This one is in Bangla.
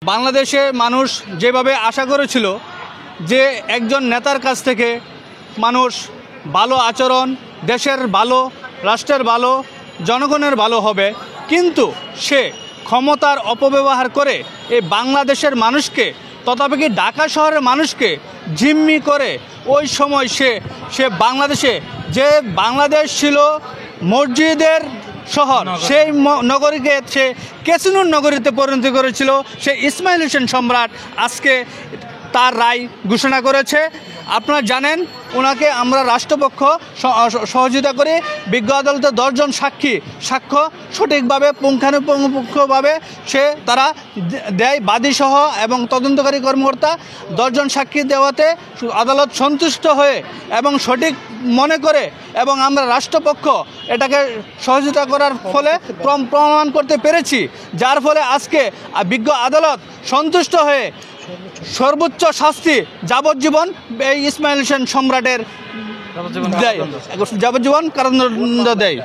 বাংলাদেশে মানুষ যেভাবে আশা করেছিল যে একজন নেতার কাছ থেকে মানুষ ভালো আচরণ, দেশের ভালো, রাষ্ট্রের ভালো, জনগণের ভালো হবে, কিন্তু সে ক্ষমতার অপব্যবহার করে এই বাংলাদেশের মানুষকে, তথাপি ঢাকা শহরের মানুষকে জিম্মি করে ওই সময় সে বাংলাদেশে, যে বাংলাদেশ ছিল মসজিদের শহর, সেই নগরীকে সে ক্যাসিনোর নগরীতে পরিণত করেছিল। সে ইসমাইল হোসেন সম্রাট আজকে তার রায় ঘোষণা করেছে। আপনারা জানেন, ওনাকে আমরা রাষ্ট্রপক্ষ সহযোগিতা করে বিজ্ঞ আদালতে 10 জন সাক্ষ্য সঠিকভাবে পুঙ্খানুপুঙ্খভাবে তারা দেয়, বাদীসহ এবং তদন্তকারী কর্মকর্তা 10 জন সাক্ষী দেওয়াতে আদালত সন্তুষ্ট হয়ে এবং সঠিক মনে করে, এবং আমরা রাষ্ট্রপক্ষ এটাকে সহযোগিতা করার ফলে প্রমাণ করতে পেরেছি, যার ফলে আজকে বিজ্ঞ আদালত সন্তুষ্ট হয়ে সর্বোচ্চ শাস্তি যাবজ্জীবন এই ইসমাইল হোসেন সম্রাটের দেয়, যাবজ্জীবন কারাদণ্ড দেয়।